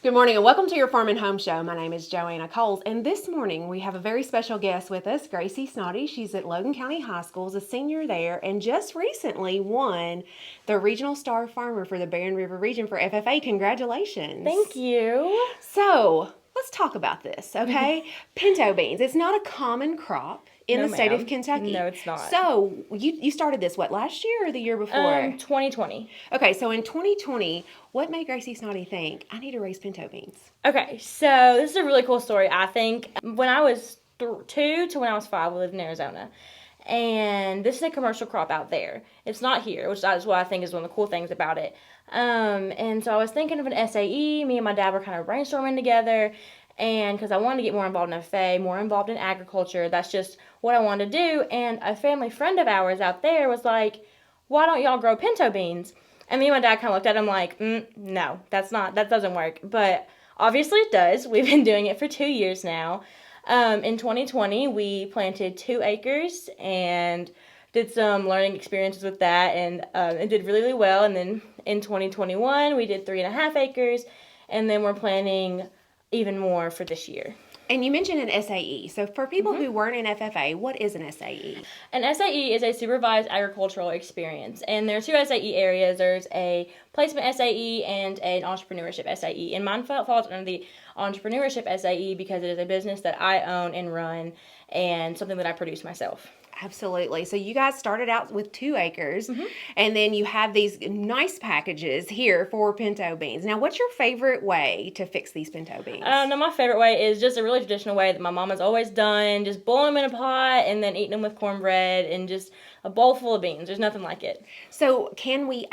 Good morning and welcome to your Farm and Home Show. My name is Joanna Coles, and this morning we have a very special guest with us, Gracie Snoddy. She's at Logan County High School, is a senior there, and just recently won the Regional Star Farmer for the Barren River region for FFA. Congratulations. Thank you. So, let's talk about this, okay? Pinto beans. It's not a common crop in No, the state of ma'am. Kentucky. No, it's not. So, you started this, what, last year or the year before? 2020. Okay, so in 2020, what made Gracie Snoddy think, I need to raise pinto beans? Okay, so this is a really cool story, I think. When I was 2 to when I was 5, we lived in Arizona. And this is a commercial crop out there. It's not here, which is what I think is one of the cool things about it. And so I was thinking of an SAE. Me and my dad were kind of brainstorming together. And because I wanted to get more involved in FFA, more involved in agriculture, that's just what I wanted to do. And a family friend of ours out there was like, why don't y'all grow pinto beans? And me and my dad kind of looked at him like, no, that doesn't work. But obviously it does. We've been doing it for 2 years now. In 2020, we planted 2 acres and did some learning experiences with that, and it did really, really well. And then in 2021, we did 3.5 acres, and then we're planning even more for this year. And you mentioned an SAE. So for people who weren't in FFA, what is an SAE? An SAE is a supervised agricultural experience. And there are 2 SAE areas. There's a placement SAE and an entrepreneurship SAE. And mine falls under the entrepreneurship SAE because it is a business that I own and run and something that I produce myself. Absolutely. So you guys started out with 2 acres, and then you have these nice packages here for pinto beans. Now, what's your favorite way to fix these pinto beans? No, my favorite way is just a really traditional way that my mom has always done, just boiling them in a pot and then eating them with cornbread and just a bowl full of beans. There's nothing like it. So can we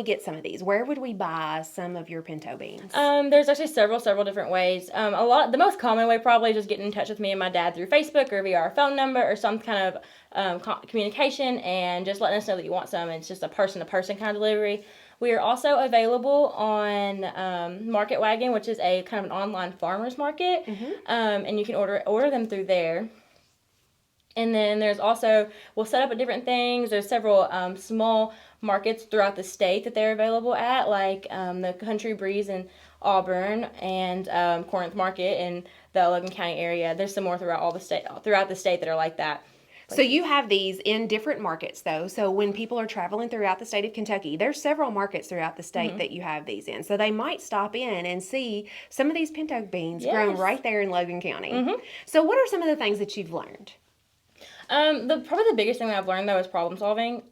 get some of these? Where would we buy some of your pinto beans? There's actually several different ways. The most common way probably is just getting in touch with me and my dad through Facebook or via our phone number or some kind of communication and just letting us know that you want some. It's just a person-to-person kind of delivery. We are also available on Market Wagon, which is a kind of an online farmers market, and you can order them through there. And then there's also, we'll set up at different things. There's several small markets throughout the state that they're available at, like the Country Breeze in Auburn and Corinth Market in the Logan County area. There's some more throughout the state that are like that. So you have these in different markets, though. So when people are traveling throughout the state of Kentucky, there's several markets throughout the state that you have these in. So they might stop in and see some of these pinto beans grown right there in Logan County. So what are some of the things that you've learned? Probably the biggest thing that I've learned, though, is problem solving,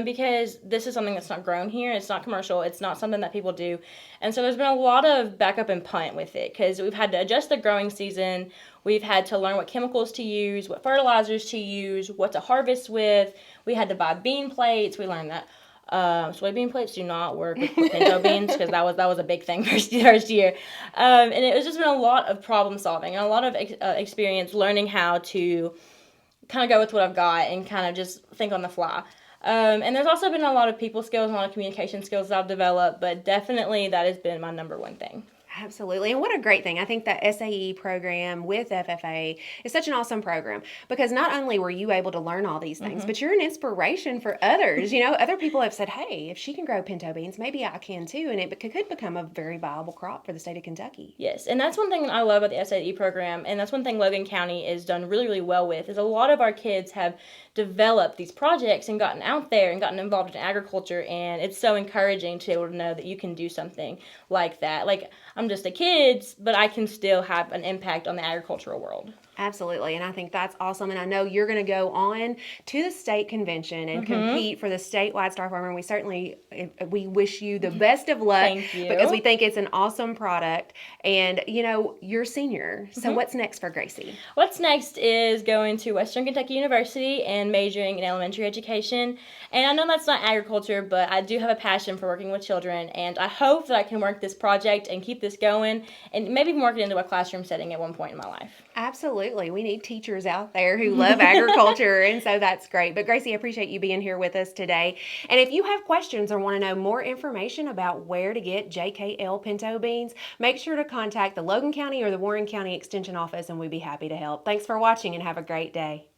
because this is something that's not grown here. It's not commercial. It's not something that people do. And so there's been a lot of back up and punt with it, because we've had to adjust the growing season. We've had to learn what chemicals to use, what fertilizers to use, what to harvest with. We had to buy bean plates. We learned that soybean plates do not work with pinto beans, because that was a big thing first year. And it was just been a lot of problem solving and a lot of experience learning how to kind of go with what I've got and kind of just think on the fly. And there's also been a lot of people skills and a lot of communication skills that I've developed, but definitely that has been my number one thing. Absolutely. And what a great thing. I think that SAE program with FFA is such an awesome program, because not only were you able to learn all these things, but you're an inspiration for others. You know, other people have said, hey, if she can grow pinto beans, maybe I can too. And it could become a very viable crop for the state of Kentucky. Yes. And that's one thing I love about the SAE program. And that's one thing Logan County has done really, really well with, is a lot of our kids have developed these projects and gotten out there and gotten involved in agriculture. And it's so encouraging to be able to know that you can do something like that. Like, I'm just a kid, but I can still have an impact on the agricultural world. Absolutely, and I think that's awesome. And I know you're going to go on to the state convention and compete for the statewide Star Farmer. And we wish you the best of luck. Thank you. Because we think it's an awesome product. And, you know, you're a senior. So what's next for Gracie? What's next is going to Western Kentucky University and majoring in elementary education. And I know that's not agriculture, but I do have a passion for working with children. And I hope that I can work this project and keep this going and maybe even work it into a classroom setting at one point in my life. Absolutely. We need teachers out there who love agriculture, and so that's great. But Gracie, I appreciate you being here with us today. And if you have questions or want to know more information about where to get JKL Pinto Beans, make sure to contact the Logan County or the Warren County Extension Office, and we'd be happy to help. Thanks for watching, and have a great day.